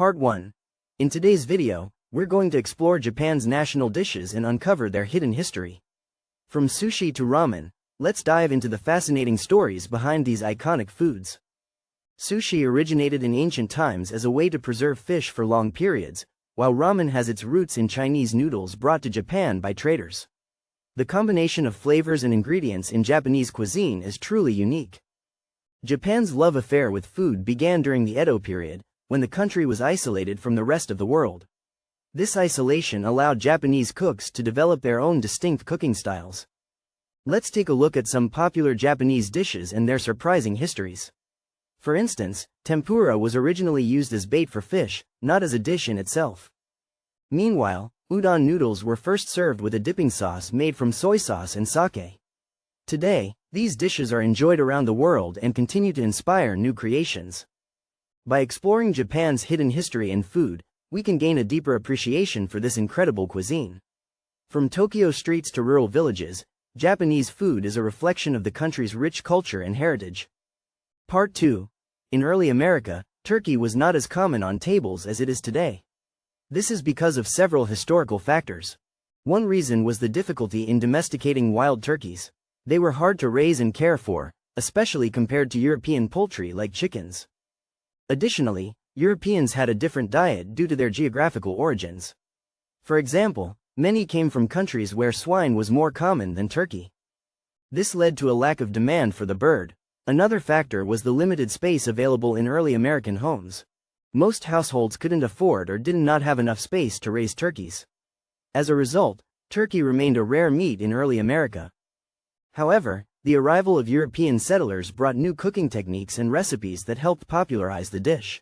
Part 1. In today's video, we're going to explore Japan's national dishes and uncover their hidden history. From sushi to ramen, let's dive into the fascinating stories behind these iconic foods. Sushi originated in ancient times as a way to preserve fish for long periods, while ramen has its roots in Chinese noodles brought to Japan by traders. The combination of flavors and ingredients in Japanese cuisine is truly unique. Japan's love affair with food began during the Edo period, when the country was isolated from the rest of the world. This isolation allowed Japanese cooks to develop their own distinct cooking styles. Let's take a look at some popular Japanese dishes and their surprising histories. For instance, tempura was originally used as bait for fish, not as a dish in itself. Meanwhile, udon noodles were first served with a dipping sauce made from soy sauce and sake. Today, these dishes are enjoyed around the world and continue to inspire new creations. By exploring Japan's hidden history in food, we can gain a deeper appreciation for this incredible cuisine. From Tokyo streets to rural villages, Japanese food is a reflection of the country's rich culture and heritage. Part 2. In early America, turkey was not as common on tables as it is today. This is because of several historical factors. One reason was the difficulty in domesticating wild turkeys. They were hard to raise and care for, especially compared to European poultry like chickens. Additionally, Europeans had a different diet due to their geographical origins. For example, many came from countries where swine was more common than turkey. This led to a lack of demand for the bird. Another factor was the limited space available in early American homes. Most households couldn't afford or did not have enough space to raise turkeys. As a result, turkey remained a rare meat in early America. However, the arrival of European settlers brought new cooking techniques and recipes that helped popularize the dish.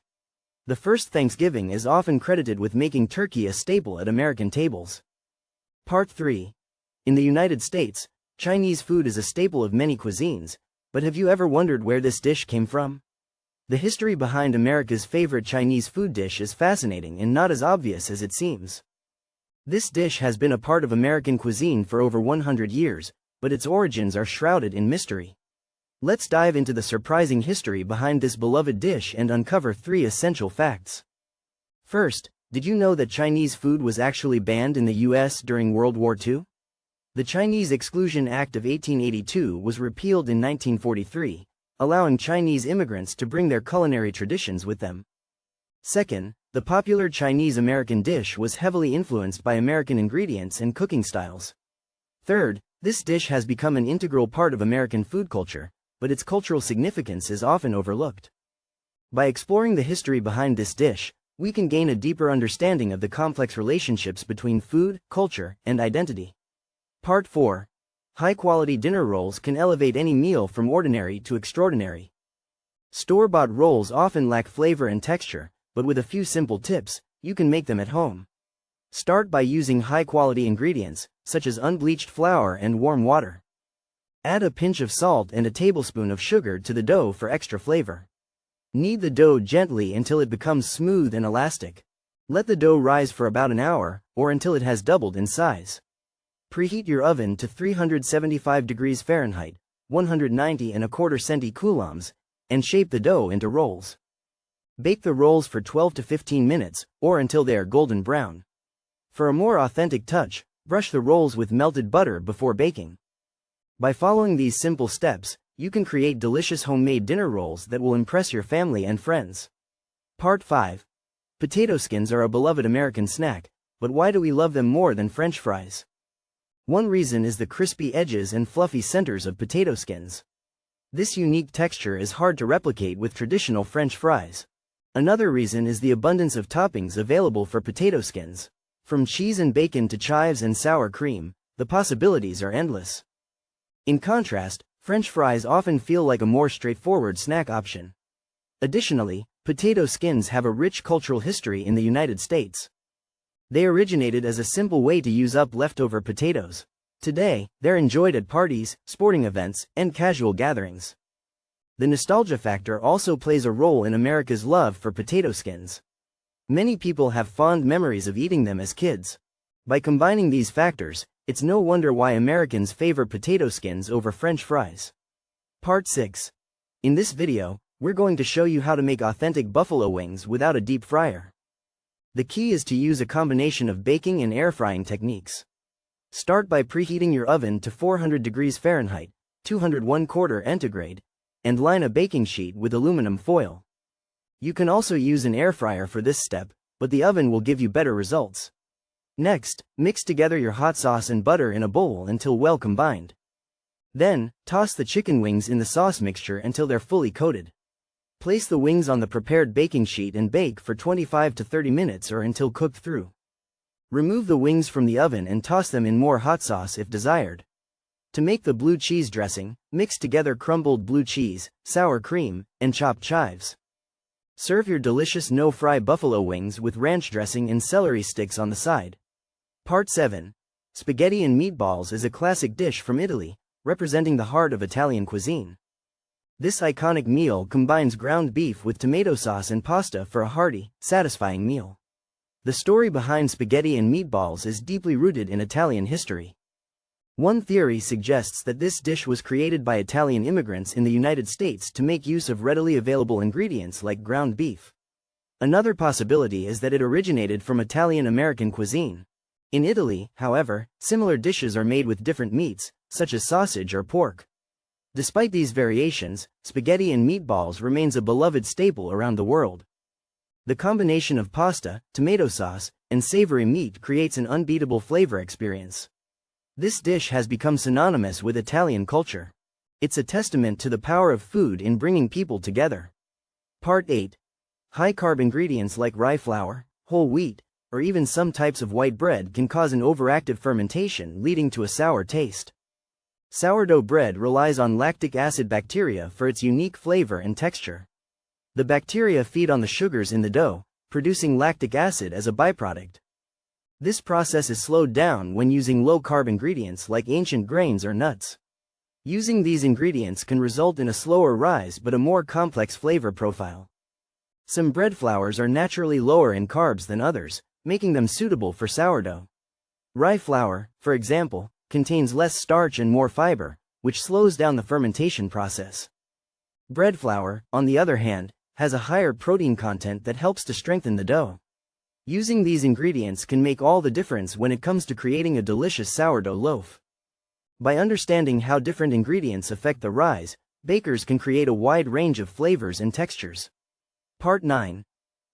The first Thanksgiving is often credited with making turkey a staple at American tables. Part 3. In the United States, Chinese food is a staple of many cuisines, but have you ever wondered where this dish came from? The history behind America's favorite Chinese food dish is fascinating and not as obvious as it seems. This dish has been a part of American cuisine for over 100 years, but its origins are shrouded in mystery. Let's dive into the surprising history behind this beloved dish and uncover 3 essential facts. First, did you know that Chinese food was actually banned in the US during World War II? The Chinese Exclusion Act of 1882 was repealed in 1943, allowing Chinese immigrants to bring their culinary traditions with them. Second, the popular Chinese-American dish was heavily influenced by American ingredients and cooking styles. Third, this dish has become an integral part of American food culture, but its cultural significance is often overlooked. By exploring the history behind this dish, we can gain a deeper understanding of the complex relationships between food, culture, and identity. Part 4. High-quality dinner rolls can elevate any meal from ordinary to extraordinary. Store-bought rolls often lack flavor and texture, but with a few simple tips, you can make them at home. Start by using high-quality ingredients, such as unbleached flour and warm water. Add a pinch of salt and a tablespoon of sugar to the dough for extra flavor. Knead the dough gently until it becomes smooth and elastic. Let the dough rise for about an hour, or until it has doubled in size. Preheat your oven to 375 degrees Fahrenheit, 190¼ centicoulomb, and shape the dough into rolls. Bake the rolls for 12 to 15 minutes, or until they are golden brown. For a more authentic touch, brush the rolls with melted butter before baking. By following these simple steps, you can create delicious homemade dinner rolls that will impress your family and friends. Part 5. Potato skins are a beloved American snack, but why do we love them more than French fries? One reason is the crispy edges and fluffy centers of potato skins. This unique texture is hard to replicate with traditional French fries. Another reason is the abundance of toppings available for potato skins. From cheese and bacon to chives and sour cream, the possibilities are endless. In contrast, French fries often feel like a more straightforward snack option. Additionally, potato skins have a rich cultural history in the United States. They originated as a simple way to use up leftover potatoes. Today, they're enjoyed at parties, sporting events, and casual gatherings. The nostalgia factor also plays a role in America's love for potato skins. Many people have fond memories of eating them as kids. By combining these factors, it's no wonder why Americans favor potato skins over French fries. Part 6. In this video, we're going to show you how to make authentic buffalo wings without a deep fryer. The key is to use a combination of baking and air frying techniques. Start by preheating your oven to 400 degrees Fahrenheit, 201 centigrade, and line a baking sheet with aluminum foil. You can also use an air fryer for this step, but the oven will give you better results. Next, mix together your hot sauce and butter in a bowl until well combined. Then, toss the chicken wings in the sauce mixture until they're fully coated. Place the wings on the prepared baking sheet and bake for 25 to 30 minutes or until cooked through. Remove the wings from the oven and toss them in more hot sauce if desired. To make the blue cheese dressing, mix together crumbled blue cheese, sour cream, and chopped chives. Serve your delicious no-fry buffalo wings with ranch dressing and celery sticks on the side. Part 7. Spaghetti and meatballs is a classic dish from Italy, representing the heart of Italian cuisine. This iconic meal combines ground beef with tomato sauce and pasta for a hearty, satisfying meal. The story behind spaghetti and meatballs is deeply rooted in Italian history. One theory suggests that this dish was created by Italian immigrants in the United States to make use of readily available ingredients like ground beef. Another possibility is that it originated from Italian-American cuisine. In Italy, however, similar dishes are made with different meats, such as sausage or pork. Despite these variations, spaghetti and meatballs remains a beloved staple around the world. The combination of pasta, tomato sauce, and savory meat creates an unbeatable flavor experience. This dish has become synonymous with Italian culture. It's a testament to the power of food in bringing people together. Part 8. High-carb ingredients like rye flour, whole wheat, or even some types of white bread can cause an overactive fermentation leading to a sour taste. Sourdough bread relies on lactic acid bacteria for its unique flavor and texture. The bacteria feed on the sugars in the dough, producing lactic acid as a byproduct. This process is slowed down when using low-carb ingredients like ancient grains or nuts. Using these ingredients can result in a slower rise but a more complex flavor profile. Some bread flours are naturally lower in carbs than others, making them suitable for sourdough. Rye flour, for example, contains less starch and more fiber, which slows down the fermentation process. Bread flour, on the other hand, has a higher protein content that helps to strengthen the dough. Using these ingredients can make all the difference when it comes to creating a delicious sourdough loaf. By understanding how different ingredients affect the rise, bakers can create a wide range of flavors and textures. Part 9.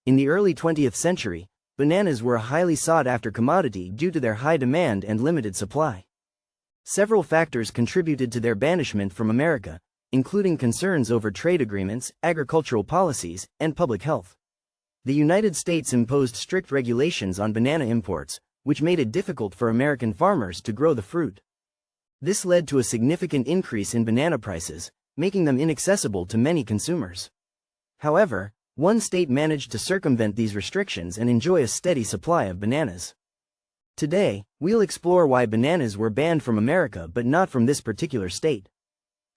In the early 20th century, bananas were a highly sought-after commodity due to their high demand and limited supply. Several factors contributed to their banishment from America, including concerns over trade agreements, agricultural policies, and public health. The United States imposed strict regulations on banana imports, which made it difficult for American farmers to grow the fruit. This led to a significant increase in banana prices, making them inaccessible to many consumers. However, one state managed to circumvent these restrictions and enjoy a steady supply of bananas. Today, we'll explore why bananas were banned from America but not from this particular state.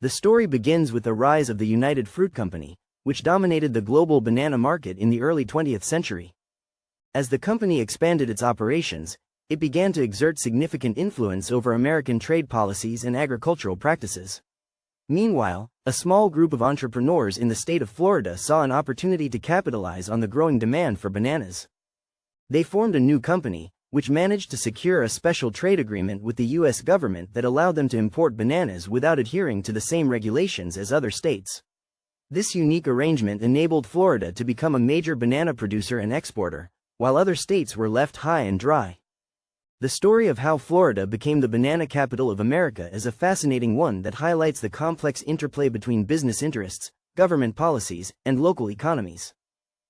The story begins with the rise of the United Fruit Company, which dominated the global banana market in the early 20th century. As the company expanded its operations, it began to exert significant influence over American trade policies and agricultural practices. Meanwhile, a small group of entrepreneurs in the state of Florida saw an opportunity to capitalize on the growing demand for bananas. They formed a new company, which managed to secure a special trade agreement with the U.S. government that allowed them to import bananas without adhering to the same regulations as other states. This unique arrangement enabled Florida to become a major banana producer and exporter, while other states were left high and dry. The story of how Florida became the banana capital of America is a fascinating one that highlights the complex interplay between business interests, government policies, and local economies.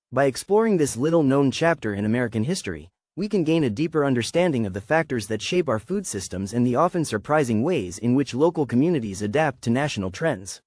By exploring this little-known chapter in American history, we can gain a deeper understanding of the factors that shape our food systems and the often surprising ways in which local communities adapt to national trends.